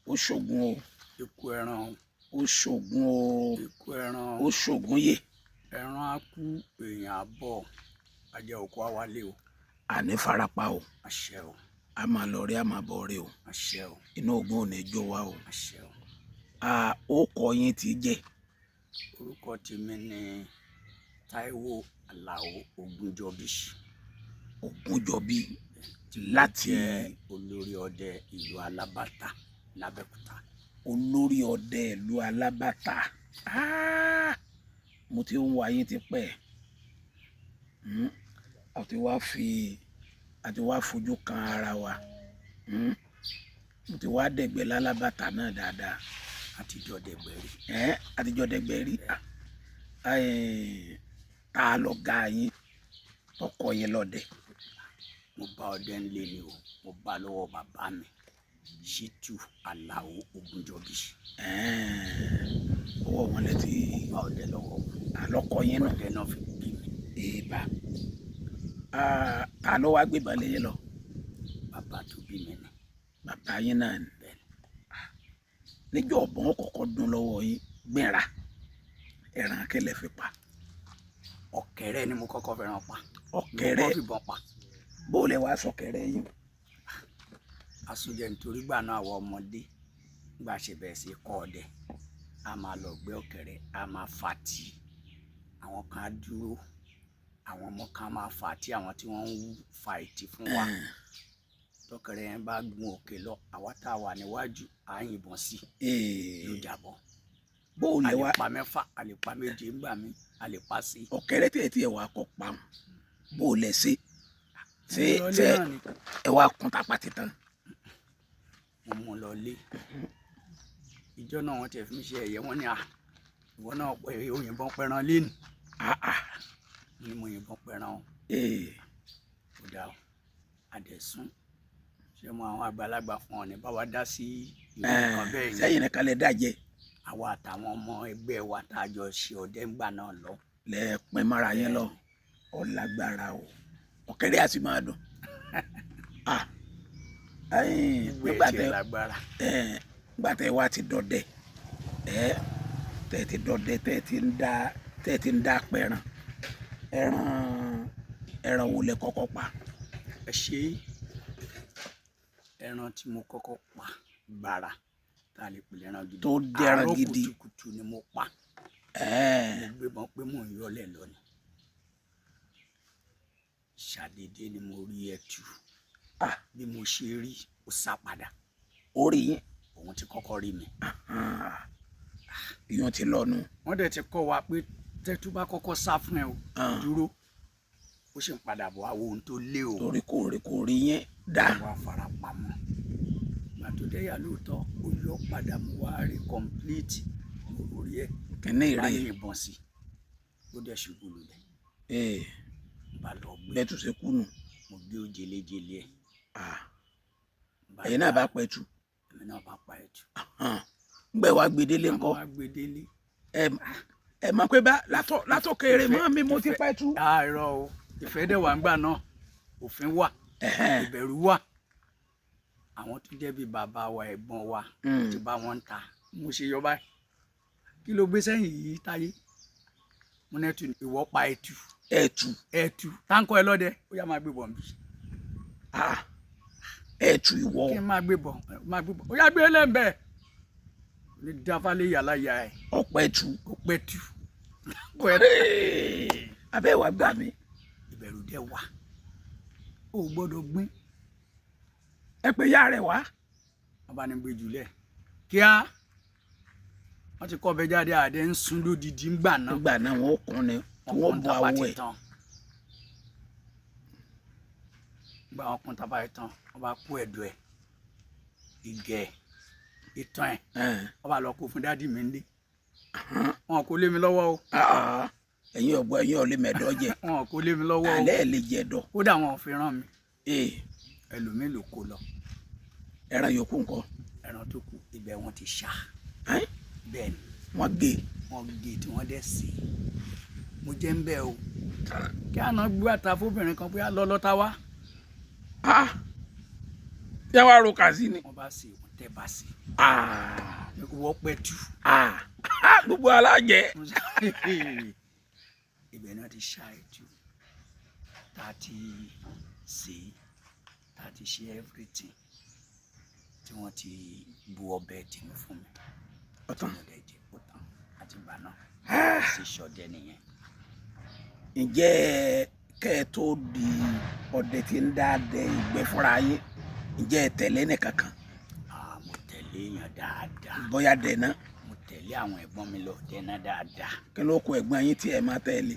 ó ṣògùn o. ikú ẹran o. ó ṣògùn o. ikú ẹran o. ó ṣògùn yè. ẹran á kú èèyàn á bọ̀ ajẹ́ òkú á wálé o. àní farapa o. àṣẹ o. a máa lọ rí a máa bọ̀ rí o. àṣẹ o. inú ogun ò ní jó wa o. àṣẹ o. ó kọ yín ti jẹ́. orúkọ tèmi ni Táíwò Àlàó Ògúnjọbí. Ògúnjọbí láti olórí ọdẹ ìlú Alábàtà l'Abẹ́òkúta. olórí ọdẹ ìlú Alábàtà. mo ti ń wá yín ti pẹ́ àti wá fojú kan ara wa. mo ti wá dẹ̀gbẹ́ l'Alábàtà náà dáadáa. àtijọ́ dẹ̀gbẹ́ rí. àtijọ́ dẹ̀gbẹ́ rí. ta lọ ga yín tọkọ yín lọ́dẹ. mo bá ọdẹ ńlẹ ni o, mo bá lọ́wọ́ bàbá mi Ṣítù Àlàó Ògúnjọbí. owó wọn lẹ ti bá ọdẹ lọ́wọ́ àlọkọ yín náà. ọdẹ náà fi bí mi. èèbà ta ló wá gbébọn lé yín lọ. bàbá tó bí mi ni. bàbá yín náà ni. níjọ́ ọ̀bọ̀n kọ́kọ́ dún lọ́wọ́ yín gbìnra ẹran kẹlẹ fi pa. ọ̀kẹ́rẹ́ ni mo kọ́kọ́ fẹ́ràn pa. ọ̀kẹ́rẹ́ mo kọ́ fìbọn pa. bó lẹ wá sọ̀kẹ́rẹ́ yín. àsùnjẹ nítorí gbà náà àwọn ọmọdé gbà ṣe bẹ̀rẹ̀ sí kọ́ ọdẹ a máa lọ gbé ọ̀kẹ́rẹ́ a máa fà tí àwọn kan á dúró àwọn ọmọ kan máa fà tí àwọn tí wọ́n ń fa ìtì fún wa tọ̀kẹ́rẹ́ yẹn bá gun òkè lọ àwa tá a wà níwájú à ń yìnbọn sí yóò jábọ́. bó lẹ wá a lè pa mẹ́fà a lè pa méje ńgbà mí a lè pa sí. ọ̀kẹ́rẹ́ tí ẹ wà kọ pa bó lẹ ṣe ẹ wá kún tápá ti tán. mo mú lọ lé ìjọ náà wọ́n ti fi mí ṣe ẹ̀yẹ wọ́n ní ìwọ náà òyìnbọn pẹran lẹ́nu ni mo yìnbọn pẹran o. kò dáa àdẹ̀sùn ṣé mo àwọn àgbàlagbà fún ọ ní bá wa dá sí ìlú kan bẹ́ẹ̀ yẹn. sẹ́yìn nìkan lè dájẹ́. àwa àtàwọn ọmọ ẹgbẹ́ wa tá a jọ ṣe ọdẹ ńgbà náà lọ. lẹ pin mọ́ra yẹn lọ ọ lágbára o ọ̀kẹ́rẹ́ àti máa dùn. nígbà tẹ wá ti dọdẹ tẹ ti dọdẹ tẹ ti ń dá pẹran ẹran wo lẹ kọ́kọ́ pa. ẹ ṣe ẹran tí mo kọ́kọ́ pa gbàrà tá a lè pè lẹ́ran gidi tó dẹran gidi àárọ̀ kùtùkùtù ni mo pa. mo gbébọn pé mò ń yọlẹ̀ lọ ni ṣàdédé ni mo rí ẹtù bí mo ṣe rí ó sá padà. orí yín òun ti kọ́kọ́ rí mi. ìyẹn ti lọ́nu. wọ́n dẹ̀ ti kọ́ wa pé tẹ́tú bá kọ́kọ́ sá fún ẹ o dúró ó sì ń padà bọ̀ àwọn ohun tó lé o. torí kò rí yẹn dá. wà á fara pamọ́ ìgbà tó dẹ́yà lóòótọ́ ó yọ padà mo wá rí complete orí ẹ̀ kìnìún rè báyìí ìbọn sí ó dẹ̀ ṣubú lulẹ̀. bá lọ gbé bẹ́ẹ̀ tún ṣe kú nù. mo gbé ó jelejele ẹ̀. ẹ̀yin náà bá pẹ̀tù. èmi náà bá pa ẹ̀tù. gbẹ wá gbedele ńkọ́. wá gbedele. ẹ mọ̀ pé bá látọ̀kẹ́rẹ mọ́ mi mo ti pẹ̀tù. irọ́ o ìfẹ́ dẹ̀ wà ńgbà náà òfin wà ìbẹ̀rù wà àwọn tó jẹ́ bíi bàbá wa ẹ̀gbọ́n wa ti bá wọn ń ta mo ṣe yọ báyìí kí ló gbé sẹ́yìn yìí táyé mo ní ìwọ pa ẹ̀tù. ẹ̀tù táǹkọ ẹ lọ́dẹ ó yá máa gbé bọ̀ nbí. ẹ̀tù ìwọ. kí n máa gbé bọ̀ ó yá gbé lẹ́ǹbẹ̀ ní dáfálẹ̀ yàrá ya ẹ̀. ọ̀pẹ̀tù. ọ̀pẹ̀tù. abẹ́ wa gbà mí. ìbẹ̀rù dẹ̀ wà ó gbọ́dọ̀ gbìn. ẹ pé yá rẹ̀ wá. wọ́n bá ní gbé jùlẹ̀ kíá wọ́n ti kọ́ ọbẹ̀ jáde àdé ń sun lódìdí ńgbà náà. nígbà náà wọ́n kún ni wọ́n bọ awọ ẹ̀. gba àwọn kun taba ẹ̀ tán wọ́n bá kó ẹ̀dọ̀ ẹ̀ ìgẹ̀ ìtàn ẹ̀ wọ́n bá lọ kó fún dádì mi ńlé. wọn kò lé mi lọ́wọ́ o. ẹ̀yin ọ̀gbọ́n ẹ̀yin ọ̀lẹ́ mẹ́ẹ̀dọ́ jẹ. wọn kò lé mi lọ́wọ́ o. alẹ́ ẹ̀ lè jẹ dọ̀. kódà wọn ò fi ràn mí. ẹlòmíì ló kó lọ. ẹran yòókù ńkọ́. ẹran tó kù ibẹ̀ wọn ti ṣá. bẹ́ẹ̀ ni. wọ́n gé. tí wọ́n dẹ̀ sè é. mo jẹ́ ń bẹ́ o. kí àná gbé àtà fóbìnrin kan pé á lọ lọ́ta wá. yà wá ro kà sí ni. wọ́n bá sè é tẹ́ bá sí Ah, wọ́n pẹ́ jù. gbogbo alájẹ. ibẹ̀ náà ti ṣá ẹ̀jú tá a ti sè é tá a ti ṣe everything tí wọ́n ti bu ọbẹ̀ dìmú fún mi ọ̀tàn. mo dẹ̀ jẹ́ kó tán àti ìgbà náà sì ṣọdẹ nìyẹn. ǹjẹ́ kẹ́ ẹ tó di ọdẹ tí ń dá dẹ ìgbẹ́ fúnra yín ǹjẹ́ ẹ tẹ̀lé nìkankan mo tẹ̀lé èèyàn dáadáa. bóyá dẹ̀ná mo tẹ̀lé àwọn ẹ̀gbọ́n mi lọ dẹ́ná dáadáa. kí ló kó ẹ̀gbọ́n yín tí ẹ máa tẹ̀lé.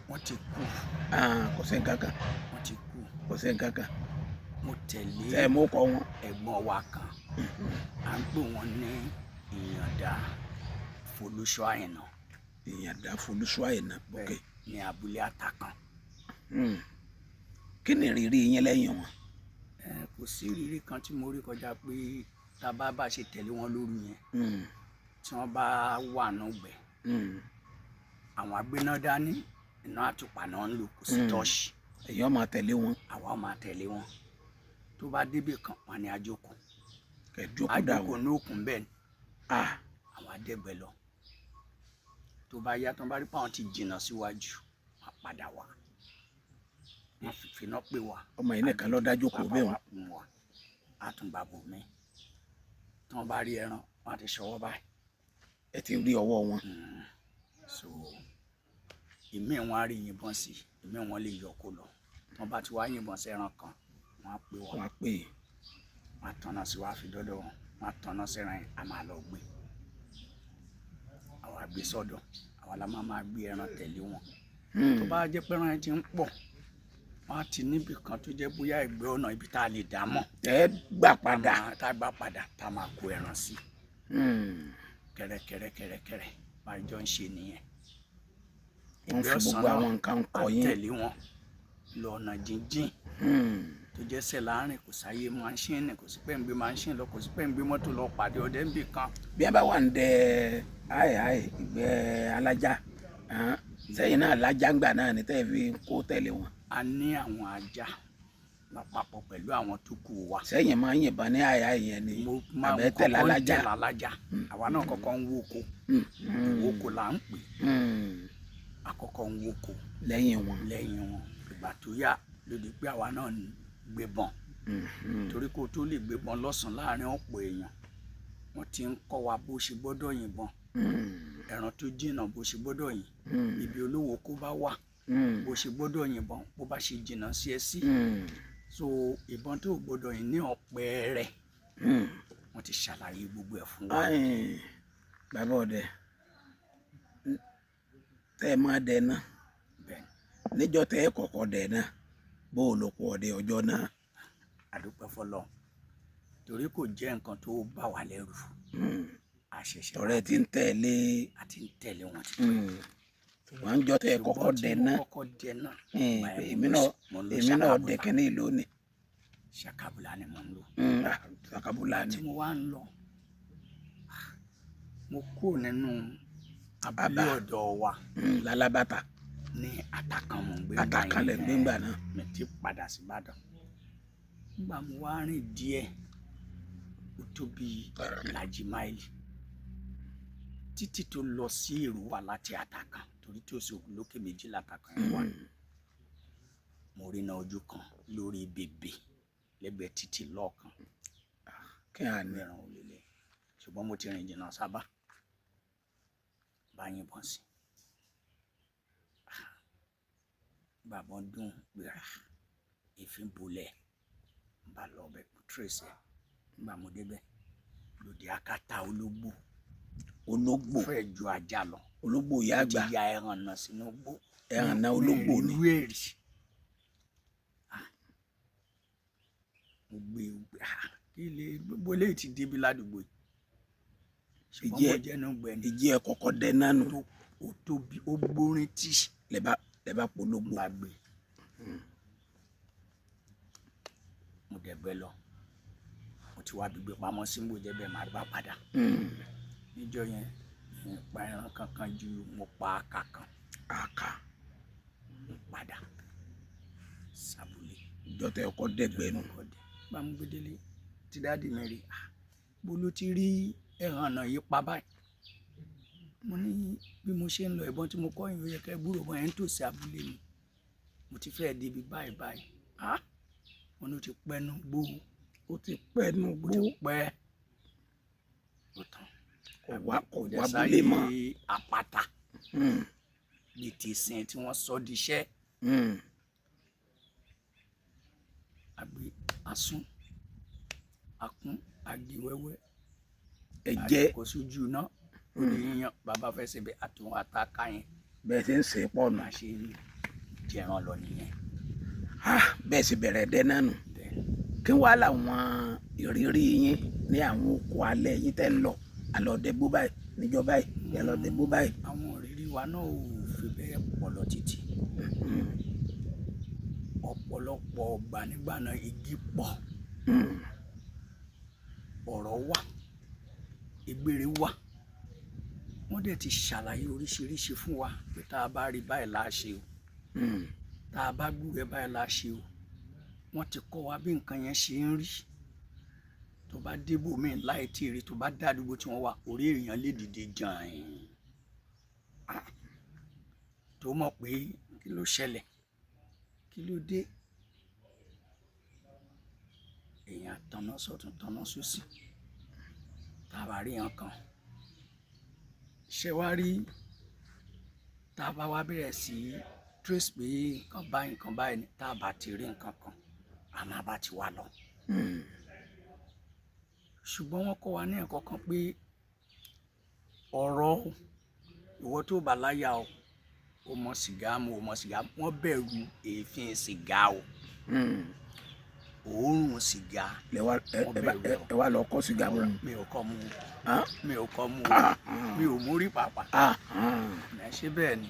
wọ́n ti kú. kò sí nǹkankan wọ́n ti kú. kò sí nǹkankan. mo tẹ̀lé tẹ́ ẹ mú kọ wọn. ẹ̀gbọ́n wa kan à ń pè wọ́n ní Ìyàndá Folúṣọ́ Àyìnà. Ìyàndá Folúṣọ́ Àyìnà. ok ní abúlé Àtàkàn. kí ni ìrírí yín lẹ́yìn wọn. kò sí ìrírí kan tí mo rí kọjá pé tá a bá ṣe tẹ̀lé wọn lóru yẹn tí wọ́n bá wà nùgbẹ́ àwọn agbéná dání iná àtùpà náà ń lò kò sí tọ́ọ̀ṣì. èèyàn máa tẹ̀lé wọn. àwa máa tẹ̀lé wọn tó bá débì kan wọn ni àjòkó. kẹjọkó dà wọn. àjòkó ní òkun bẹ́ẹ̀ ni àwọn adẹ́gbẹ́ lọ tó bá yá tó bá rí pé àwọn ti jìnnà síwájú wọn padà wá wọn fìfínà pé wá. ọmọ yìí nìkan ló dájú kò bẹ́ẹ̀ wọn àtúnbàbò mi tí wọn bá rí ẹran wọn ti ṣọwọ́ báyìí. ẹ ti rí ọwọ́ wọn. so ìmí wọn á rí yìnbọn sí ìmí wọn lè yọ kó lọ tí wọn bá ti wá yìnbọn sí ẹran kan wọn á pè wọn. wọn á pè é. wọn á tọ́nà sí wàá fi dọ́dọ̀ wọn wọn á tọ́nà sẹ́ran yẹn a máa lọ gbé àwa gbé sọ́dọ̀ àwa la máa gbé ẹran tẹ̀lé wọn. tó bá jẹ́ pé ẹran yẹn ti ń pọ̀ wọn á ti níbì kan tó jẹ́ bóyá ẹgbẹ́ ọ̀nà ibi tá a lè dá mọ̀. ẹ gbà padà. tá a gbà padà tá a máa kó ẹran sí. kẹrẹkẹrẹkẹrẹkẹrẹ bá a jọ ń ṣe nìyẹn. wọ́n fi gbogbo àwọn nǹkan kọ yín. a tẹ̀lé wọn lọ ọ̀nà jíjìn tó jẹ́ sẹ́ láàrin kò sáyé máṣíìnì kò sí pé ń gbé máṣíìnì lọ kò sí pé ń gbé mọ́tò lọ pàdé ọdẹ níbì kan. bí a bá wà ń dẹ ìgbẹ́ alájà sẹ́yìn náà alájà ń gbà náà ní tẹ́ fi kó tẹ̀lé wọn. a ní àwọn ajá lápapọ̀ pẹ̀lú àwọn tó kù wa. sẹ́yìn máa ń yìnbọn ní yẹn ni àbẹ́ tẹ̀lé alájà. àwa náà kọ́kọ́ ń wóko wóko là ń pè àkọ́kọ́ ń wóko lẹ́yìn wọn ìgbà tó yá lóde pé àwa náà ń gbébọn torí kó tó lè gbébọn lọ́sàn-án láàrin ọ̀pọ̀ èèyàn wọ́n ti ń kọ́ wa bó ṣe gbọ́dọ̀ yìnbọn ẹran tó jìnnà bó ṣe gbọ́dọ̀ yìn ibi olówó kó bá wà bó ṣe gbọ́dọ̀ yìnbọn bó bá ṣe jìnnà sí ẹ sí so ìbọn tó gbọ́dọ̀ yìn ní ọ̀pẹ rẹ̀ wọ́n ti ṣàlàyé gbogbo ẹ̀ fún wa. bàbá ọdẹ tẹ́ ẹ máa dẹ náà níjọ́ tẹ́ ẹ kọ́kọ́ dẹ náà bó o lò pọ̀ ọdẹ ọjọ́ náà. àdúpẹ́ fọlọ́ torí kò jẹ́ nǹkan tó bá wà lẹ́rù àṣẹṣẹ ọ̀rẹ́ tí ń tẹ̀lé àti ń tẹ̀lé wọn ti pẹ́ wọ́n ń jọ́ tẹ́ ẹ kọ́kọ́ dẹ náà èmi náà dẹ kínní lónìí. ṣàkàbùlà ni mo ń lò. ṣàkàbùlà ni. tí mo wá ń lọ mo kúrò nínú abúlé ọ̀dọ̀ wa. lálábàtà. ní Àtàkàn mo ń gbé. Àtàkàn lẹ gbé ńgbà náà. mi ti padà sí Ìbàdàn. nígbà mo wá rìn díẹ̀ ó tó bí ìlàjì máìlì títí tó lọ sí Èrúwà láti Àtàkàn torí tí ó sì òkú lókè méjì l'Àtàkàn yẹn wà. mo rí iná ojú kan lórí bèbè lẹ́gbẹ̀ẹ́ títì lọ́ọ̀kan. kí á ní ẹran òlélẹ ṣùgbọ́n mo ti rìn jìnnà sábà bá yìnbọn sí bàbá dùn gbéra èéfín bolẹ̀ bá lọ bẹ tírèsì ẹ nígbà mo débẹ̀ lòdì akátá ológbò fẹ́ẹ̀ ju ajá lọ. ológbò ìyá àgbà ti ya ẹran náà sínú gbó. ẹran náà ológbò ni. ìlú èrì mo gbé kí lè gbogbo eléyìí ti débi ládùúgbò yìí ṣùgbọ́n mo jẹ́ náà gbẹ̀ni. ìjì ẹ kọ́kọ́ dẹ nánu. ó tóbi ó gbórin tí. lẹ́bàá polówó. bá gbé mo dẹ̀gbẹ́ lọ mo ti wá gbígbé pamọ́ sí mo jẹ́ bẹ́ẹ̀ máa bá padà. níjọ́ yẹn mo pa ẹran kankan ju mo pa àkà kan. àkà. mo padà sábúlé. ìjọ tẹ ọkọ dẹgbẹ nù. bá mo gbé délé tí dáàdì mi rí bó ló ti rí ẹran ọ̀nà yìí pa báyìí. Mo ní bí mo ṣe ń lọ ìbọn tí mo kọ́ yìí ó yẹ kẹ́ gbúrò bọ́ ẹ̀ ń tòsí abúlé mi, mo ti fẹ́ débi báyìí báyìí. Wọn ló ti pẹ́nu gbó, ó ti pẹ́nu ó gbó, ti pẹ́ ó tán. kò wá Dẹ̀ abúlé sáyé mọ́. àpáta bíi ti sin tí wọ́n sọ di iṣẹ́. Àgbẹ̀ asún akún agi wẹ́wẹ́ ẹ̀jẹ̀ kò sójú iná ó lè yan bàbá fẹ́ ṣe bẹ́ẹ̀ àtúnwò àtàkà yẹn bẹ́ẹ̀ ṣe ń ṣe pọ̀ nù. máa ṣe jẹran lọ nìyẹn. Bẹ́ẹ̀ sì bẹ̀rẹ̀ dẹ́ náà nù. Kí wàá làwọn ìrírí yín ní àwọn oko alẹ́ yín tẹ́ ń lọ àlọ́dẹ́gbó báyìí níjọ́ báyìí àlọ́dẹ́gbó báyìí. Àwọn ìrírí wa náà ò fi bẹ́ẹ̀ pọ̀ lọ títí. Ọ̀pọ̀lọpọ̀ ọgbà nígbà náà igi pọ̀, ọ̀rọ̀ wà, ìgbèrè wà. Wọ́n dẹ̀ ti ṣàlàyé oríṣiríṣi fún wa pé tá a bá rí báyìí la ṣe o, tá a bá gbúrẹ́ báyìí la ṣe o. Wọ́n ti kọ́ wa bí nǹkan yẹn ṣe ń rí. Tó bá débò míì láì tí ì rí, tó bá dádúgbò tí wọ́n wà, orí èèyàn lè dìde jàn-ín. Tó mọ̀ pé kí ló ṣẹlẹ̀, kí ló dé. Èèyàn tanná sọ́tún tanná sósì, tá a bá rí yàn kan. Ṣé wá rí tá a bá wá bẹ̀rẹ̀ sí trace pé nǹkan báyìí ni, tá a bá ti rí nǹkan kan a máa bá ti wá lọ. Ṣùgbọ́n wọ́n kọ́ wa ní ẹ̀kọ́ kan pé ọ̀rọ̀ ìwọ tó bá láyà o mọ sìgá mu, o mọ sìgá mu. Wọ́n bẹ̀rù èéfín sìgá o, òórùn sìgá. ẹ wá lọ kọ́ sìgá mu. Mi ò kọ́ mu, mi ò kọ́ mu, mi ò mú rí pàápàá. Ẹ ṣe bẹ́ẹ̀ ni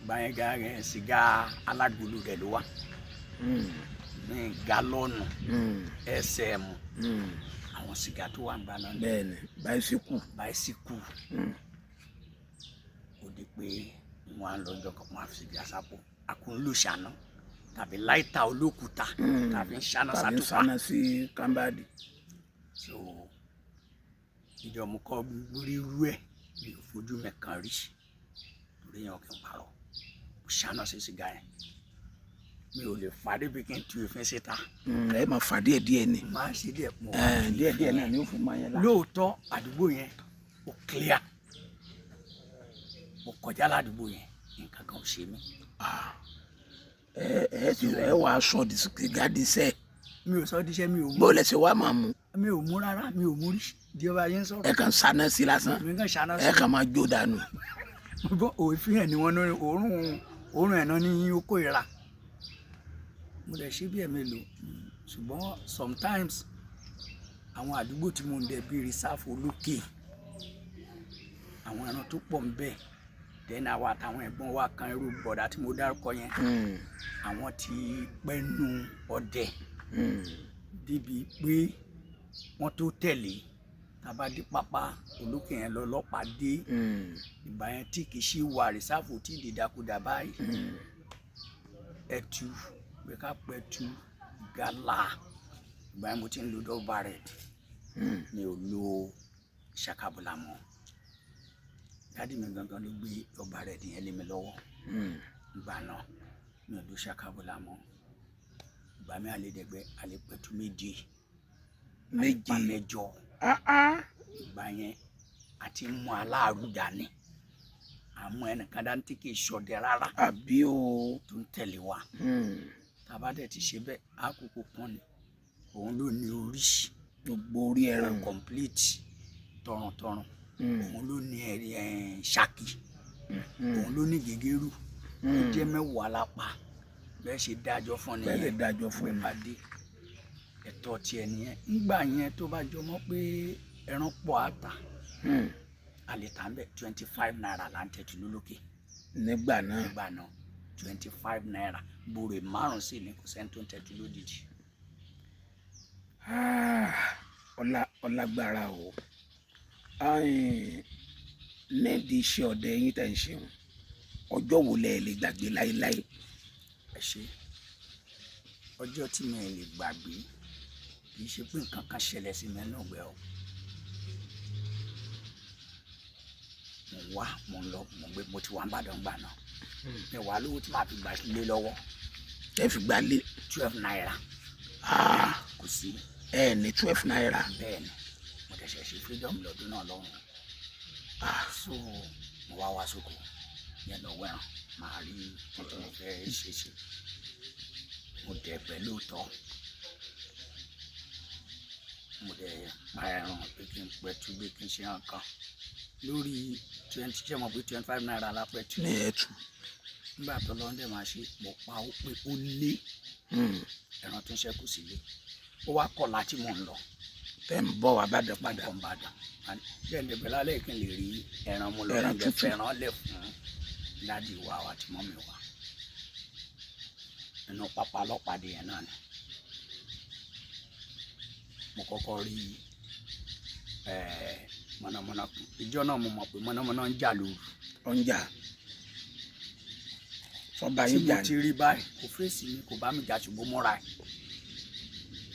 báyẹn gàrẹ́ sìgá alágolo rẹ̀ ló wà ní galọ́ọ̀nù SM àwọn sìgá tó wà ń gbà náà. Bẹ́ẹ̀ni báísíkù ó di pé wọn á lọ́jọ́ kan wọn á fi sìgá sápò àkúnlò ṣáná tàbí láìta olókùúta tàbí ṣáná sátúfà sí kámbàdì. So ìjọba kọ rírú ẹ mi ò fojú mẹ́kan rí torí yẹn kì í parọ́ ṣáná sí sìgá yẹn. Mi ò lè fàdé bí kí n tu ìfín síta. Ẹ máa fà díẹ̀ ni. Máa ṣe díẹ̀ pọ̀. Díẹ̀ náà ni ó fún máa yẹn la. Lóòótọ́ àdúgbò yẹn ó clear. Mo kọjá ládùúgbò yẹn nǹkan kan ò ṣe mí. Ẹ wà aṣọ sìgá díṣẹ́. Mi ò sọ díṣẹ́, mi ò mú. Bó lẹ ṣe wá máa mú. Mi ò mú rárá, mi ò mú rí. Di ọba yẹn sọ̀rọ̀. Ẹ kàn sáná sí lásán. Mi kàn sáná sí. Ẹ kàn máa jó dànù. Gbọ́ òfin ẹ̀ ni wọ́n ní òórùn ẹ̀ náà ní ó kó ìra. Mo lè ṣe bí ẹ̀mélòó ṣùgbọ́n sometimes àwọn àdúgbò tí mo ń dẹ̀ bí rìsáàfù olókè àwọn ẹran tó pọ̀ ń bẹ then àwa àtàwọn ẹ̀gbọ́n wa kan irú bọ̀dá tí mo dárúkọ yẹn àwọn ti pẹ́nu ọdẹ débi pé wọ́n tó tẹ̀lé tàbá dé pápá olókè yẹn lọ́lọ́pàá dé ìgbà yẹn tí kì í ṣe wà rìsáàfù tí ìdìdàkudà báyìí ẹtù pé ká pẹ̀tù gàlà ìgbà yẹn mo ti ń lo double red mi ò lo ṣàkàbùlà mọ́. Dádì mi gangan ló gbé double red yẹn lé mi lọ́wọ́ ìgbà náà mi ò lo ṣàkàbùlà mọ́. Ìgbà mi àlédègbè àlépẹ̀tù méje mẹ́jọ ìgbà yẹn àti mú aláàrú dání àmọ́ ẹnìkan dání tí kì í ṣọdẹ rárá àbí o tó ń tẹ̀lé wa. Tàbá dẹ̀ ti ṣe bẹ́ẹ̀ àkókò kan ni òun ló ní orí gbogbo orí ẹran complete tọrùntọrùn òun ló ní ṣákì òun ló ní gègéru ó jẹ́ mẹ́wàá lápá bẹ́ẹ̀ ṣe dájọ́ fún ni bẹ́ẹ̀ dájọ́ fún ẹ bá dé ẹ̀tọ́ tiẹ̀ nìyẹn. Nígbà yẹn tó bá jọ mọ́ pé ẹran pọ̀ àtà àlètà ń bẹ̀ 25 naira là ń tẹ̀tù lólókè nígbà náà 25 naira bòrè márùn sí ni kò sẹ́ni tó ń tẹ̀tù lódìdí. ọlágbára o nídìí iṣẹ́ ọdẹ yín tẹ̀ ń ṣeun ọjọ́ wo lẹ lè gbàgbé láéláé? Ẹ ṣe ọjọ́ tí mi lè gbàgbé kì í ṣe pé nǹkan kan ṣẹlẹ̀ sí mi nínú ìgbẹ́ o. mo wá mo ń lọ mo gbé mo ti wà ń bàdàn gbà náà mi wà lówó tí màá fi gbà lé lọ́wọ́. ẹ fi gbà lé 12 naira. kò sí. ẹ ní 12 naira. bẹ́ẹ̀ ni mo tẹ̀sẹ̀ ṣe freedom lọ́dún náà lọ́hùn. so mo wá sóko yẹn lọ wẹ̀ràn màá rí tuntun mo fẹ́ ṣe mo dẹ̀ pẹ̀lú òótọ́ mo dẹ̀ pa ẹran pé kí n pẹ̀tù pé kí n ṣe hàn kan lórí 20 ṣe mọ̀ pé 25 naira lápẹ̀tù ní ẹ̀tù. nígbà tó lọ́n dẹ̀ máa ṣe mo pa ó pé ó lé ẹran tó ń ṣẹ́kù sílé ó wá kọ̀ láti mò ń lọ. tẹ́ ń bọ̀ wá bàdàn padà. ń bàdàn jẹ́ ǹdẹ̀bẹ̀ lálẹ́ kí n lè rí ẹran mo lọ ǹdẹ̀ fẹ́ràn lẹ̀ fún dádì wa àti mọ́mì wa nínú pápá ọlọ́pàdé yẹn náà ni mo kọ́kọ́ rí mọ̀nàmọ́ná ìjọ náà mo mọ̀ pé mọ̀nàmọ́ná ń jà lóru. ó ń jà fọba yín jà ní. tí mo ti rí báyìí kò fèsì mi kò bá mi jà ṣùgbọ́n mọ́ra ẹ̀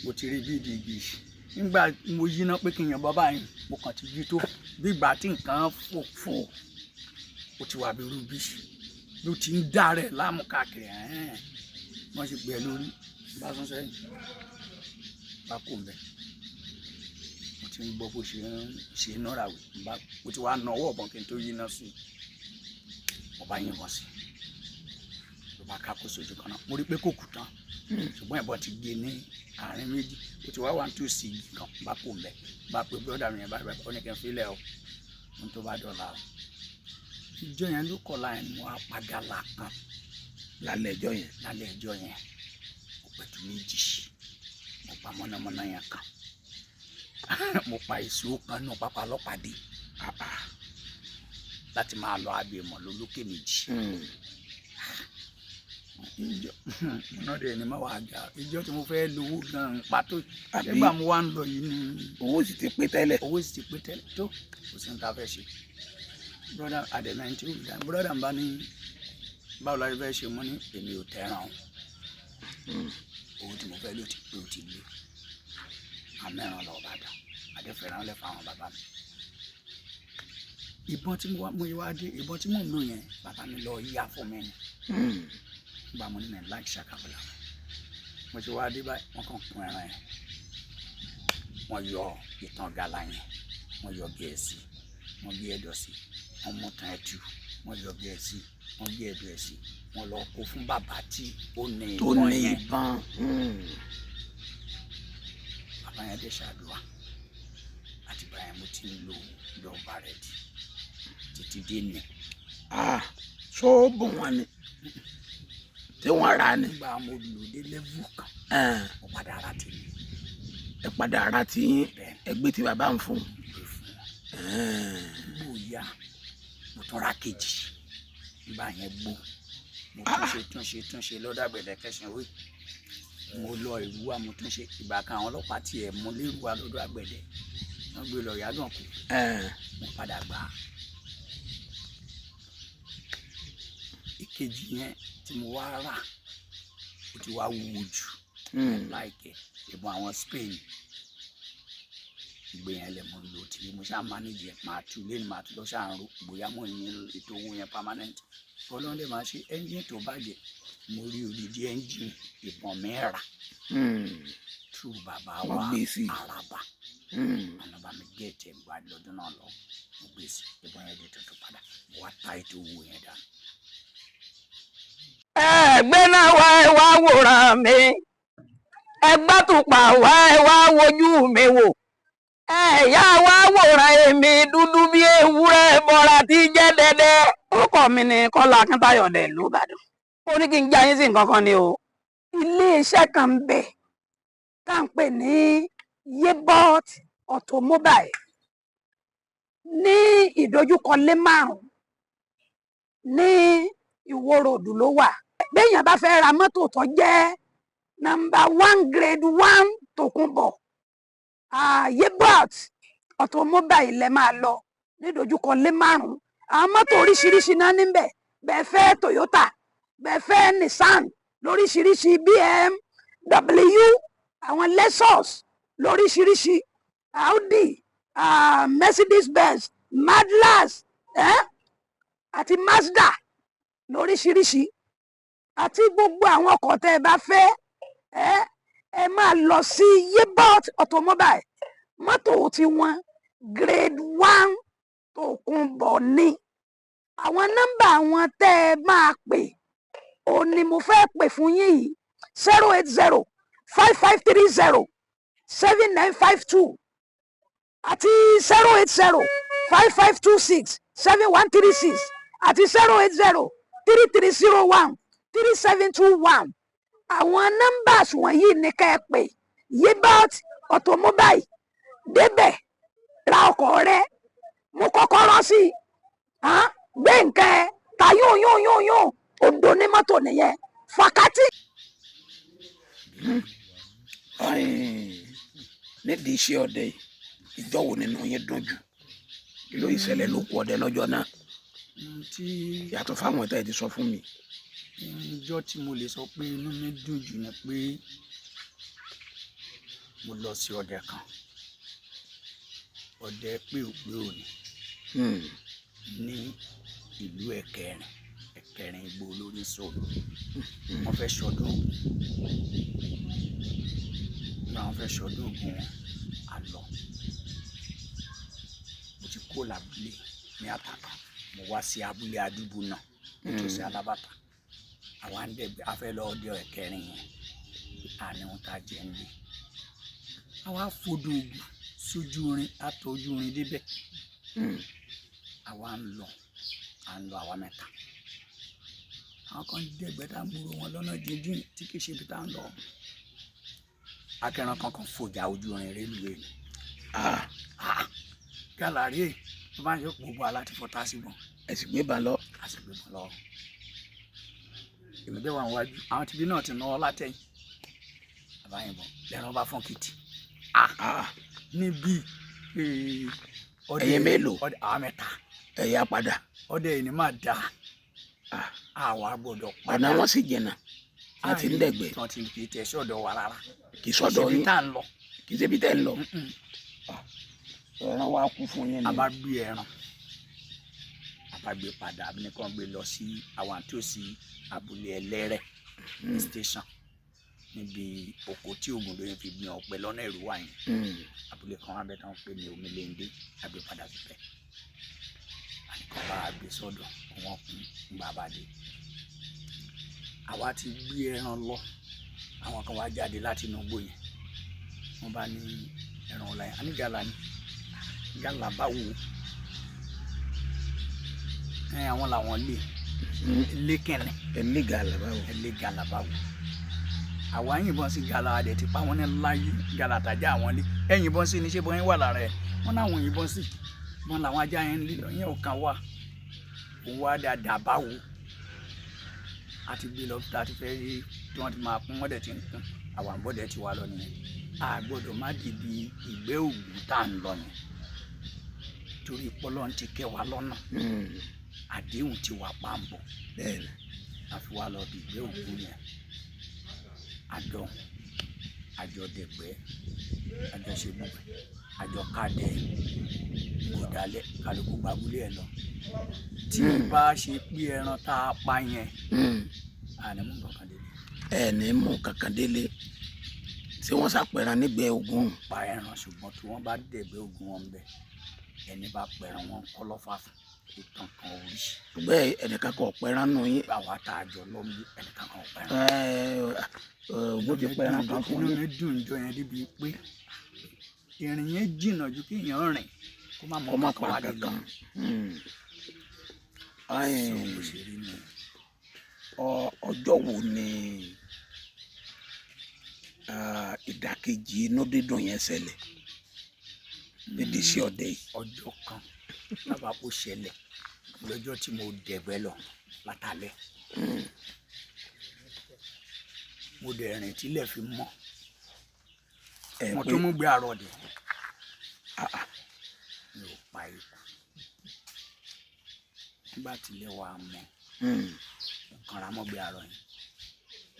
mo ti rí bí ìdíje nígbà mo yíná pé kí n yàn bàbá yìí mo kàn ti jí tó bí ìgbà tí nǹkan fò ó ti wà bí rúbí ló ti ń dá rẹ̀ láàmú káàkiri wọ́n ṣe gbẹ lórí bá sún sẹ́yìn bá kò ń bẹ̀ mo ti ń gbọ́ bó ṣe ń nọ́ra wẹ̀ mo ti wá na ọwọ́ ọ̀bọ̀n kí n tó yíná sí i mo bá yìnbọn sí i ló bá ká kó sójú kan náà mo rí pé kò kú tán ṣùgbọ́n ìbọn ti gé ní àárín méjì ó ti wá 1 2 sí i kan bá kò ń bẹ̀ bá pé bọ́dà mi yẹn bá ó ní kí n filẹ̀ o ohun tó bá dọ̀la o ìjọ yẹn ló kọ́ láyìn mo á padà là kan lálẹ́ ẹjọ́ yẹn. lálẹ́ ẹjọ́ yẹn kò pẹ̀tù méjì mo pa mọ̀nàmọ́ná yẹn kan mo pa èso kan nù pápá ọlọ́pàdé láti máa lọ abiyamọ lólókè méjì. ìjọ náà dẹ̀ ni má wàá ga ìjọ tí mo fẹ́ lówó gan-an pàtó nígbà mo wá ń lọ yìí ni. owó sì ti pé tẹ́lẹ̀. owó sì ti pé tẹ́lẹ̀ tó kò sí ní ta fẹ́ ṣe. brother adẹ̀mẹ́ tí ó dá brother ń bá ní báwo la fẹ́ ṣe mọ́ ní èmi ò tẹ́ràn owó tí mo fẹ́ lò ti pé ó ti lé àmẹ́ràn lọ bàdàn àdẹ́fẹ̀ràn lẹ́fọ̀ àwọn bàbá mi. ìbọn tí mo wá dé ìbọn tí mò ń lò yẹn bàbá mi lọ yá fún mi ni gba mo ní mẹ́ láì ṣàkàbọ̀là mo ti wá dé báyìí wọ́n kàn kún ẹran yẹn wọ́n yọ ìtàn gala yẹn wọ́n yọ gẹ̀ẹ́sì wọ́n gbé ẹ̀dọ̀ sí wọ́n mú tán ẹ̀tù wọ́n yọ gẹ̀ẹ́sì wọ́n gbé ẹ̀dọ̀ sí wọ́n lọ kó fún bàbá tí ó ní ìbọn yẹn. bàbá yẹn dé ṣàdúrà àti báyẹn mo ti ń lo lọ́ọ̀bà rẹ̀ títí dé ní. ṣó bùn wọn ni tí wọ́n rà ní. nígbà mo lò dé lẹ́vù kan mo padà ara ti mi. ẹ padà ara ti yín ẹgbẹ́ tí bàbá ń fún. gbò ya mo tún ra kejì nígbà yẹn gbó mo túnṣe lọ́dọ̀ àgbẹ̀dẹ kẹsàn-án wí mo lọ ìrúwà mo túnṣe ìgbà kan àwọn ọlọ́pàá tiẹ̀ mo lé ìrúwà lọ́dọ̀ àgbẹ̀dẹ wọ́n gbé lọ yàgàn kù mo padà gbà á. ìkejì yẹn tí mo wá rà ó ti wá wúwo jù láìkẹ́ ìbọn àwọn Spain gbé yẹn lẹ mo lò tí mo ṣáà manage ẹ máa tu lẹ́nu máa tu lọ ṣáà ń ro bóyá mo ní ètò owó yẹn permanent ọlọ́run lè máa ṣe ẹ́ńjìn tó bàjẹ́ mo rí odidi ẹ́ńjìn ìbọn mẹ́ra tú bàbá wa Àràbà ànàbà mi gẹ̀ẹ́tì ẹ̀ gba lọ́dún náà lọ mo gbé sí ìbọn yẹn dé tuntun padà mo wá ta ètò owó yẹn dànù. ẹgbẹ́ náà wá wòran mi ẹgbẹ́ tùpà wá wojú mi wò ẹ̀yà wá wòran èmi dúdú bí ewúrẹ́ bọ́ra tí jẹ́ dẹ́dẹ́. orúkọ mi ni Kọ́lá Akíntayọ̀ dẹ̀ ìlú Ìbàdàn. ó ní kí n já yín sí nǹkan kan ni o. iléeṣẹ́ kan ń bẹ tá à ń pè ní Yebot Automobile ní ìdojúkọ lé márùn-ún ní Ìwó Road ló wà. béèyàn bá fẹ́ ra mọ́tò tó jẹ́ nọ́mbà 1 grade 1 Tòkunbọ̀ Yebot Automobile lẹ máa lọ nídojúkọ lé márùn-ún. àwọn mọ́tò oríṣiríṣi náà níbẹ̀ bẹ́ẹ̀ fẹ́ Toyota bẹ́ẹ̀ fẹ́ Nissan lóríṣiríṣi BMW àwọn Lexus lóríṣiríṣi Audi, Mercedes Benz, Madlas, àti Mazda lóríṣiríṣi àti gbogbo àwọn ọkọ̀ tẹ́ ẹ bá fẹ́ ẹ máa lọ sí Yebalt Automobile. Mọ́tò tiwọn grade 1 tòkunbọ̀ ni. Àwọn nọ́mbà wọn tẹ́ ẹ máa pè ó ní mo fẹ́ pè fún yín yìí 080-5530-7952 àti 080-5526-7136 àti 080-3301-3721. Àwọn nọ́mbàs wọ̀nyí ni ká ẹ pè. Yebalt Automobile débẹ̀ ra ọkọ̀ rẹ mú kọ́kọ́rọ́ sí gbé nǹkan ẹ ta yún Ondo ní mọ́tò nìyẹn fàkátì. nídìí iṣẹ́ ọdẹ yìí ìjọ wo nínú yín dùn jù kí ló ìṣẹ̀lẹ̀ ló kù ọdẹ lọ́jọ́ náà yàtọ̀ fáwọn ìta ẹ̀ ti sọ fún mi. ìjọ tí mo lè sọ pé inú mi dùn jù ni pé mo lọ sí ọdẹ kan ọdẹ pé òpé òní ní ìlú Ẹ̀kẹrin Igbó olórí sọ̀rọ̀ wọ́n fẹ́ ṣọdún Ògún wọn àlọ́ mo ti kó làbúlé ní Àtàtà mo wá sí abúlé àdúgbò náà nítòsí Alábàtà àwa ń dẹ̀gbẹ́ afẹ́ lọ ọdẹ Ẹ̀kẹrin yẹn àní wọn tá jẹ́ ń lé àwa fodò Ògùn sójú orin àtọ́jú orin débẹ̀ àwa ń lọ àwa mẹ́ta àwọn kan dẹ̀gbẹ́ tá ń gbúrò wọn lọ́nà jíjìn tí kì í ṣe ibi tá ń lọ akẹran kankan fòjà ojú orin rélùwé ni gàlàrí tó bá ń yọ gbogbo aláti fọta síbọn ẹ̀sìn gbé ba lọ. èmi bẹ́ẹ̀ wà wájú àwọn tìbí náà ti náwó látẹ̀yìn àbáyìnbọn lẹ́ran bá fọ́n kìtì níbí ẹyẹ mélòó àwọn mẹ́ta ẹ̀yà padà ọdẹ yìí ni máa dà àwa gbọ́dọ̀ padà ọ̀nà wọn sì jìnnà wọn ti ń dẹ̀gbẹ́ tí wọ́n ti kì í tẹ̀ sọ́dọ̀ wa rárá kì í sọ́dọ̀ yín kì í ṣe bí tẹ́ ń lọ ẹran wa kú fún yín ni. a bá gbé ẹran a bá gbé padà àbí nìkan gbé lọ sí àwọn àtòsí abúlé Ẹlẹ́rẹ̀ ní station níbi oko tí Ògúndóyin fi gbin ọ̀pẹ lọ́nà Èrúwà yẹn abúlé kan wà bẹ́ẹ̀ tán pé ní Omilende àgbé padà síbẹ̀ àníkan bá gbé sọ́dọ̀ wọn kún bàbá dé àwa ti gbé ẹran lọ àwọn kan wá jáde láti inú igbó yẹn wọ́n bá ní ẹran ọ̀la yẹn àní gàlà ni gàlà báwo àwọn làwọn lé kẹ̀lẹ̀ ẹlẹ́ gàlà báwo àwa yìnbọn sí gàlà adẹ ti pa wọn ní láyé gàlà tàjà àwọn lé ẹ̀yìnbọn sí ní ṣé bọ́ yẹn wà lára ẹ̀ wọ́n náà wọ́n yìnbọn sí wọn làwọn ajá yẹn ń lé lọ yẹn ò kàn wá òun wá dáadáa báwo àti gbé lọ tá a ti fẹ́ rí tí wọ́n ti máa kún mọ́dẹ̀ tí ń kún àwọn àbọ̀dẹ̀ ti wá lọ nìyẹn a gbọ́dọ̀ má dìbì ìgbẹ́ Ògùn tá à ń lọ yẹn torí pọ́lọ́n ti kẹ́ wa lọ́nà àdéhùn ti wà pàǹbọ̀ àfi wá lọ bí ìgbẹ́ Ògùn yẹn àjọ dẹ̀gbẹ́ àjọ ṣègùn àjọ kádẹ ìgbòdálẹ̀ kálukú gbàgbólé ẹ̀ lọ tí bá ṣe pé ẹran tá a pa yẹn àní mú kankan délé. ẹni mú kankan délé tí wọ́n ṣàpẹran nígbẹ́ Ògùn. pa ẹran ṣùgbọ́n tí wọ́n bá dẹ̀gbẹ́ Ògùn wọn bẹ̀ ẹni bá pẹran wọn kọ́ lọ́fà fún ìtàn kan orí. ṣùgbọ́n ẹnìkan kan ọ̀pẹran nù yín. báwa tá a jọ lọ bí ẹnìkan kan ọ̀pẹran. Ògùn ti pẹran kan fún yín. inú mi dùn jọ yẹn débi pé ìrìn yẹn jìnnà ju kí èèyàn rìn kó má mọ kankan wá dé lọ. ọjọ́ wo ni ìdàkejì inú dídùn yẹn ṣẹlẹ̀ nídìí iṣẹ́ ọdẹ yìí. ọjọ́ kan bàbá kò ṣẹlẹ̀ lọ́jọ́ tí mo dẹ̀gbẹ́ lọ látàlẹ́ mo dẹ̀ rìn tílẹ̀ fi mọ́ mo tún mú gbé àrọ̀ dẹ̀ mi ò pa ikú nígbà tílẹ̀ wà mọ́ nǹkan ra mọ́ gbé àrọ̀ yẹn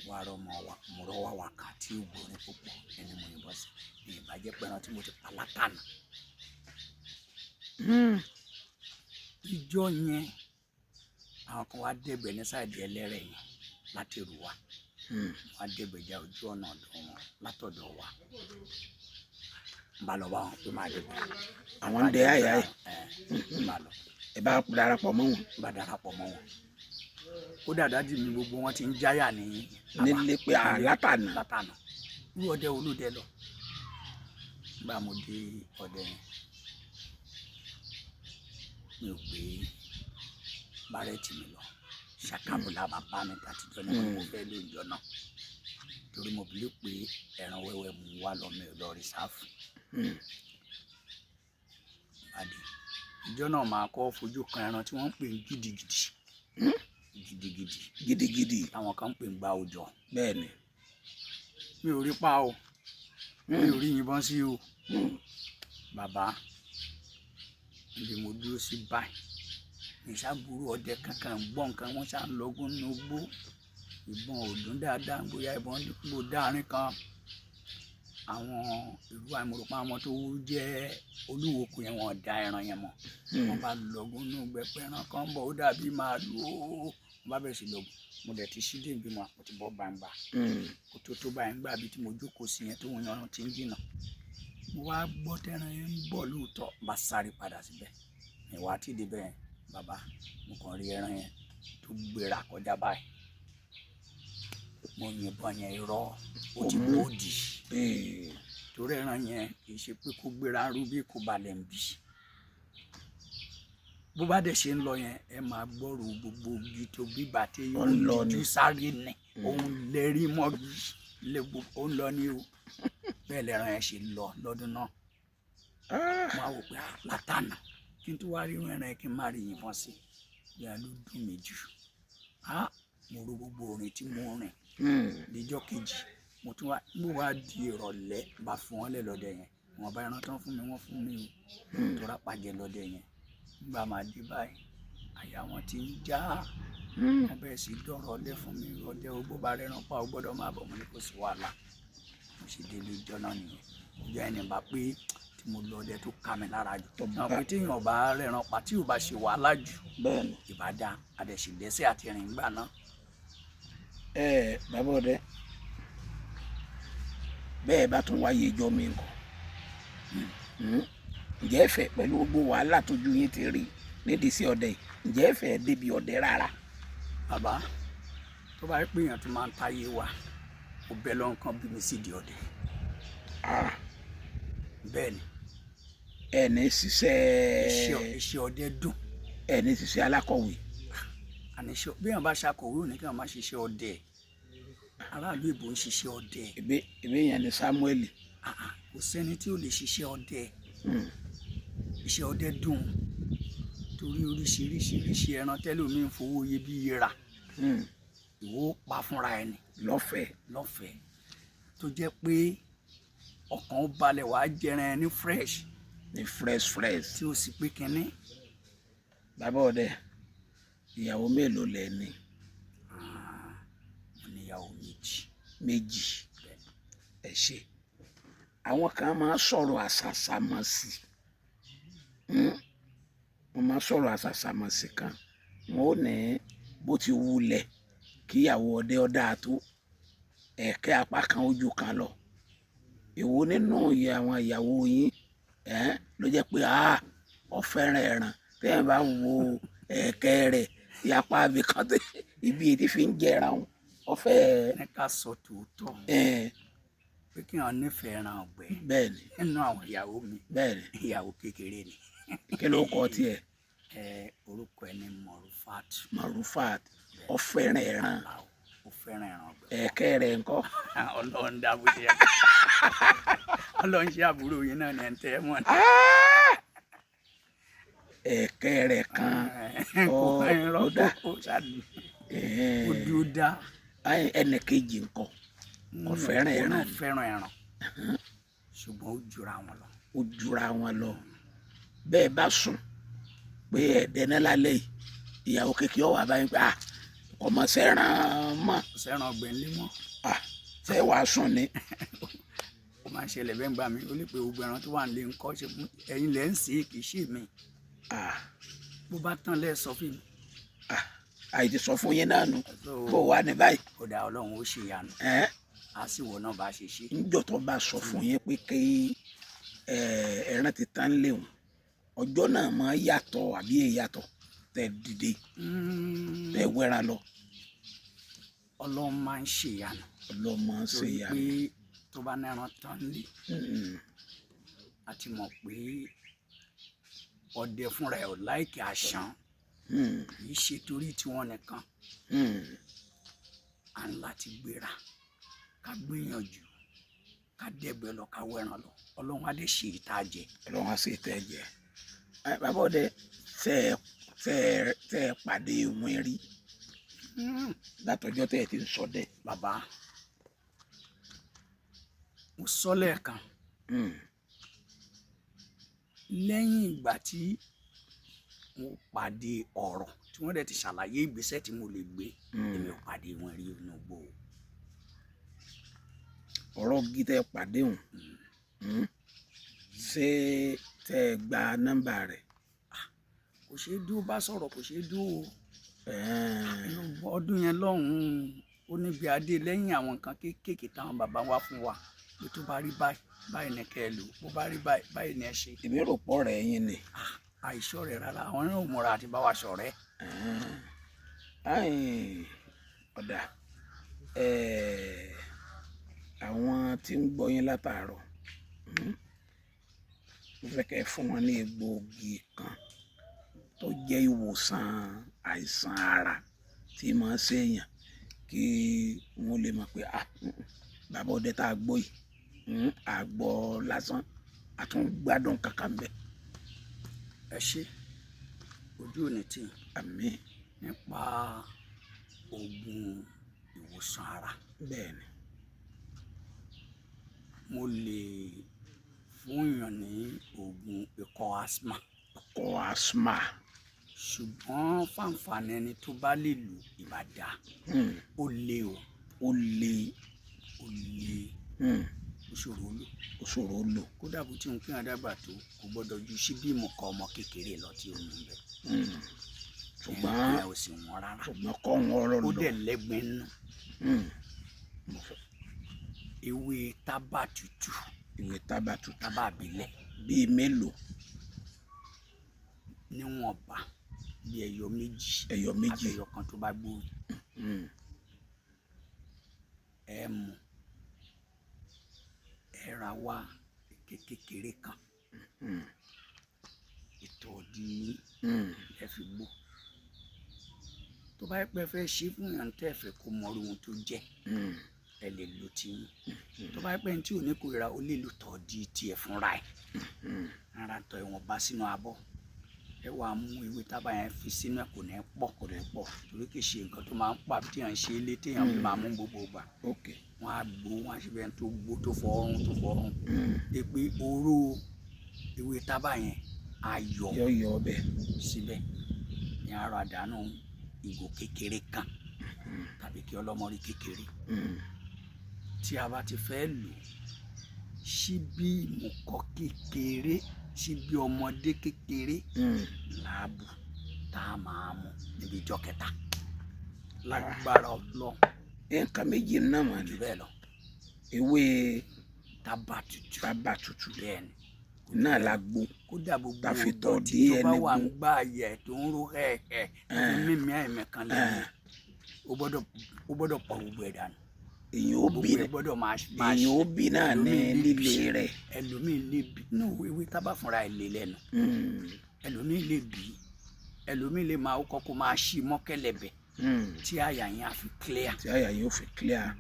wà rọmọ wa mo rọwà wà kà tí ò gbórin púpọ̀ ẹni mo yìnbọn sí ní ìbàjẹ́ pẹran tí mo ti pa látànà. Ìjọ yẹn àwọn kan wá dẹ̀gbẹ́ ní sáìdì ẹlẹ́rẹ̀ yẹn láti rù wá wá dẹ̀gbẹ́jà ojú ọ̀nà ọ̀dọ̀ wọn látọ̀dọ̀ wa bá lọ bá wọn pé máa dẹ̀gbẹ́ àwọn ń dẹ àyà ẹ bá lọ ẹ bá darapọ̀ mọ́ wọn bá darapọ̀ mọ́ wọn. Ó dàdájú mi gbogbo wọn ti ń jáyà ní nílé pé látànà látànà irú ọdẹ olóde lọ gbà mo dé ọdẹ yẹn mi ò gbé bárẹ́tì mi lọ ṣàkàbùlà bàbá mi àtijọ́ ní mo fẹ́ lóúnjọ náà torí mo bìlí pé ẹran wẹ́wẹ́ mu wá lọ mi ò lọ rí sáfù. Ìjọ náà máa kọ́ fojú kan ẹran tí wọ́n ń pè ní gidigidi àwọn kan ń pè ní gba òjò. bẹ́ẹ̀ ni Mi ò rí pa o mi ò rí yìnbọn sí o bàbá ibi mo dúró sí báyìí ìṣàbùrú ọdẹ kankan gbọ́ nǹkan wọ́n ṣá ń lọ́gùn nínú gbó ìbọn ọdún dáadáa bóyá ìbọn ló dáárín kan àwọn ìlú àìmọ̀rọ̀pá àwọn tó jẹ́ olúwo kù yẹn wọ́n da ẹran yẹn mọ́ wọ́n bá lọ́gùn nínú gbẹpẹ́ ẹran kan bọ̀ ó dàbí màálù ó wọ́n bá bẹ̀rẹ̀ sí lọ́gùn mo dẹ̀ ti ṣídé ìbímọ mo ti bọ́ gbangba kó tó báyìí ńgbà bíi tí mo jókòó sí yẹn tó wọn yan ti ń jìnnà mo wá gbọ́ tẹ́ran yẹn ń bọ̀ lóòótọ́ bá sáré padà síbẹ̀ ìwà tí ìdí bẹ́ẹ̀ bàbá mo kàn rí ẹran yẹn tó gbéra kọjá báyìí mo yìnbọn yẹn irọ́ ó ti bòdì torí ẹran yẹn kì í ṣe pé kó gbéra rú bí kò balẹ̀ ń bì bó bá dẹ̀ ṣe ń lọ yẹn ẹ máa gbọ́rò gbogbo igi tó bíbà tí yóò lójú sáré nì òun lẹ́rí mọ́gi lé gbogbo ó ń lọ ní o bẹ́ẹ̀ lẹ́ran yẹn ṣe lọ lọ́dún náà wọ́n á wò pé látànà kí n tó wá rí ẹran yẹn kí n má rí yìnbọn sí ìyá ló dùn mí jù mo ro gbogbo orin tí mo rìn níjọ́ kejì mo tún wá di ìrọ̀lẹ́ bá fún wọn lẹ̀ lọ́dẹ yẹn wọn bá ẹran tán fún mi wọ́n fún mi o tó rápàjẹ́ lọ́dẹ yẹn nígbà máa dé báyìí àyà wọn ti ń já wọn bẹ̀rẹ̀ sí dọ̀rọ̀ ọdẹ fún mi ọdẹ ogbó bá rẹran pa ó gbọ́dọ̀ máa bọ̀ mo ní kò sí wàhálà mo sì délé ìjọ náà nìyẹn ìjọ ẹni bá pé tí mo lọ ọdẹ tó ká mi lára jù náà pé téèyàn bá rẹran pa tí ò bá ṣe wàhálà jù ìbàdà àdẹ̀sí lẹ́sẹ̀ àti rìn gbà náà. bàbá ọdẹ bẹ́ẹ̀ bá tún wáyé ìjọ mi nǹkan ǹjẹ́ ẹ fẹ́ pẹ̀lú gbogbo wàhálà tójú yín ti rí nídìí sí ọdẹ yìí ǹjẹ́ ẹ fẹ́ débi ọdẹ rárá. bàbá tó bá rí pé èèyàn tó máa ń táyé wa ó bẹ lọ́n kan bí mi sì di ọdẹ. bẹ́ẹ̀ ni. ẹ ní ṣiṣẹ́ iṣẹ́ ọdẹ dùn. ẹ ní ṣiṣẹ́ alákọ̀wé. àní bí èèyàn bá ṣàkọ̀wé ò ní kí wọ́n má ṣiṣẹ́ ọdẹ aráàlú ìbò ń ṣiṣẹ́ ọdẹ. ìbí yẹn ni Samuel. kò sẹ́ni tí ò lè ṣiṣẹ́ ọdẹ. Iṣẹ́ ọdẹ dùn torí oríṣiríṣi ẹran tẹ́lómi ń fowó iyebíye rà ìwọ pa fúnra ẹni lọ́fẹ̀ẹ́ tó jẹ́ pé ọkàn ó balẹ̀ wàá jẹran ẹni fresh tí ó sì pé kínní. bàbá ọdẹ ìyàwó mélòó lẹ ní? mo ní ìyàwó méjì. ẹ ṣe àwọn kan máa sọ̀rọ̀ àṣàṣàmọ̀sí wọ́n máa sọ̀rọ̀ àṣàṣàmọ̀sí kan wọ́n ò ní bó ti wulẹ̀ kíyàwó ọdẹ ọdá tó ẹ̀kẹ́ apá kan ojú kan lọ èwo nínú àwọn ìyàwó yín ló jẹ́ pé ó fẹ́ràn ẹran tẹ́yìn bá wo ẹ̀kẹ́ rẹ̀ ìyapa abìkan ibi èdè fi ń jẹra wọn ọ̀fẹ́. ẹ ká sọ tòótọ́ pé kí wọn nífẹ̀ẹ́ ẹran ọ̀gbẹ́. bẹ́ẹ̀ni. nínú àwọn ìyàwó mi. bẹ́ẹ̀ni. ìyàwó kékeré ni. kí ló kọ tiẹ̀? orúkọ ẹ ní Marufat. Marufat ó fẹ́ràn ẹran. ó fẹ́ràn ẹran ọ̀gbẹ́. ẹ̀kẹ́ rẹ̀ ńkọ́? Ọlọ́run dábò ṣe é. Ọlọ́run ṣe àbúrò yín náà ní ẹ̀ ń tẹ́ ẹ mọ́ ni. ẹ̀kẹ́ rẹ̀ kan ọ̀dà ó dúró dá. ẹnì kejì ńkọ́? ó fẹ́ràn ẹran. ó fẹ́ràn ẹran ṣùgbọ́n ó jura wọn lọ. ó jura wọn lọ. bẹ́ẹ̀ bá sùn pé ẹ̀ẹ́dẹ́ná lálẹ́ yìí ìyàwó kékeré ọ̀wà báyìí pé ọmọ sẹ́ràn mọ́ sẹ́ràn ọgbẹ́ ńlẹ́ mọ́. ṣé wàá sùn ni. ó máa ń ṣẹlẹ̀ bẹ́ẹ̀ ń gbà mí ó lè pe gbogbo ẹran tó wà nílé ńkọ́ ṣe fún ẹ̀yin lẹ́ ń sè é kì í ṣe mí. bó bá tán lẹ́ẹ̀ sọ fún mi. àìtí sọ fún yín náà nù bó wà ní báyìí. ó dá ọlọ́run ó ṣe ìyanu á sì wọ náà bá ṣe ṣe. níjọ́ tó bá sọ fún yín pé kí ẹran ti tán léwu ọjọ́ náà máa yàtọ̀ àbí èyàtọ̀ tẹ dìde tẹ wẹ́ra lọ. ọlọ́run máa ń ṣe ìyanu. ọlọ́run máa ń ṣe ìyanu. torí pé tó bá nẹ́ran tán lé a ti mọ̀ pé ọdẹ fúnra ẹ̀ ò láìkí àṣàn kì í ṣe torí tiwọn nìkan à ń láti gbéra ká gbìyànjú ká dẹ́gbẹ́ lọ ká wẹ́ran lọ ọlọ́run á dé ṣe ìta jẹ. ọlọ́run á ṣe ìta jẹ. bàbá ọdẹ tẹ ẹ pàdé wọn rí látọjọ́ tẹ ẹ ti ń ṣọdẹ. bàbá mo sọ lẹ́ẹ̀kan lẹ́yìn ìgbà tí mo pàdé ọ̀rọ̀ tí wọ́n dẹ̀ ti ṣàlàyé ìgbésẹ̀ tí mo lè gbé èmi ò pàdé wọn rí inú gbó. ọ̀rọ̀ gítẹ́ pàdé òun ṣé tẹ ẹ gba nọ́mbà rẹ̀. kò ṣeé dúró bá sọ̀rọ̀ kò ṣeé dúró ọdún yẹn lọ́hùn-ún ó níbi adé lẹ́yìn àwọn nǹkan kéékèèké táwọn bàbá wa fún wa pé tó bá rí báyìí ní kẹ́ ẹ lò bó bá rí báyìí ní ẹ ṣe. èmi rò pọ̀ rẹ̀ yín ni. àìsọ̀ rẹ̀ rárá àwọn náà múra àti bá wa ṣọ̀rẹ́. ọ̀dà àwọn tí ń gbọ́ yín látàárọ̀ mo fẹ́ kẹ́ ẹ fún wọn ní egbòogi kan tó jẹ́ ìwòsàn àìsàn ara tí máa ń ṣèyàn kí wọ́n lè mọ̀ pé bàbá ọdẹ tá a gbọ́ yìí àgbọ̀ lásán àtúngbádùn kankan bẹ́ẹ̀. ẹ ṣe ojú òní tí àmín nípa oògùn ìwòsàn ara. bẹ́ẹ̀ ni mo lè fún èèyàn ní oògùn ikọ́ asthma. ikọ́ asthma. ṣùgbọ́n fáǹfààní ẹni tó bá lè lò ìbàdà ó lé o. ó lé ó ṣòro ó lò. ó ṣòro ó lò. kódà bó ti ń pín àdàgbà tó kò gbọdọ̀ ju síbí ìmọ̀kọ ọmọ kékeré lọ tí ó mú bẹ. ṣùgbọ́n ẹ ò sì wọ́n rárá. ṣùgbọ́n kọ́ wọn lọ. ó dẹ̀ lẹ́gbẹ̀ẹ́ nù. ewé tábà tútù. ewé tábà tútù. tábà àbílẹ̀. bíi mélòó. níwọ̀nba bí ẹyọ méjì. ẹyọ méjì. àbẹ̀yọ kan tó bá gbóòrò. ẹ mú ẹ ra wá kékeré kan ìtọ̀ ọ̀dí ẹ fi gbó tó bá pẹ́ fẹ́ ṣe fún yàn tẹ́ fẹ́ kó mọ ohun tó jẹ́ ẹ lè lo tiyín tó bá pẹ́ tí ò ní kórìíra ó lè lo tọ̀ ọ̀dí tiẹ̀ fúnra ẹ̀ rárá tọ̀ ẹ̀wọ̀n bá sínú abọ́ ẹ wàá mú ewé tábà yẹn fi sínú ẹ̀ kò ní pọ̀ torí kì í ṣe nǹkan tó máa ń pa tí yàn ń ṣe ilé téèyàn fi máa mú gbogbo gbà wọn á gbó wọn á ṣe bẹ́ẹ̀ tó gbó tó fọ́ọ̀rùn dé pé oró ewé tábà yẹn á yọ ọbẹ̀ síbẹ̀ ní ara àdánù ìgò kékeré kan tàbí kí ọlọ́mọrí kékeré tí a bá ti fẹ́ lò síbí ìmùkọ́ kékeré síbí ọmọdé kékeré láàbù tá a máa mú níbi ìjọ kẹta lágbára Ọlọ́run. nǹkan méjì náà mà ní bẹ́ẹ̀ lọ. ewé tábà tútù bẹ́ẹ̀ ni náà la gbó kódà gbogbo ìdọ̀tí tó bá wà ń gbà yẹ tó ń ro tó mímí àìmọ̀ kan lẹ́yìn ó gbọ́dọ̀ pọ̀ gbogbo ẹ̀ dànù. èyàn ó bí náà ní líle rẹ̀. ẹlòmíì lè bí nínú ewé tábà fúnra ẹ̀ lé lẹ́nu ẹlòmíì lè bí ẹlòmíì lè máa kọ́kọ́ máa ṣí mọ́kẹ́lẹ́bẹ̀ tí àyà yẹn á fi clear.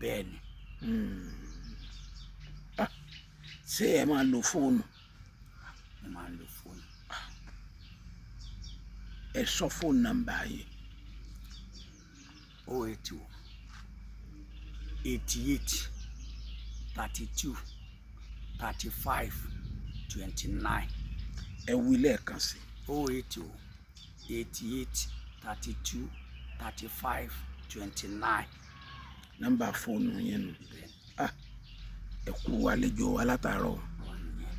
bẹ́ẹ̀ ni. ṣé ẹ máa lo fóònù. mo máa ń lo fóònù. ẹ sọ fóònù nọ́mbà yìí. 080 88 32 35 29. ẹ wí lẹ́ẹ̀kan sí. 080 88 32 35 29. nọ́mbà fóònù yẹn nù. Ẹ kú àlejò wa látàárọ̀,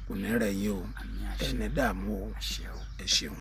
kò ní rẹ̀ yín o, Àmì ẹ ní dààmú o, àṣẹ o. ẹ ṣeun.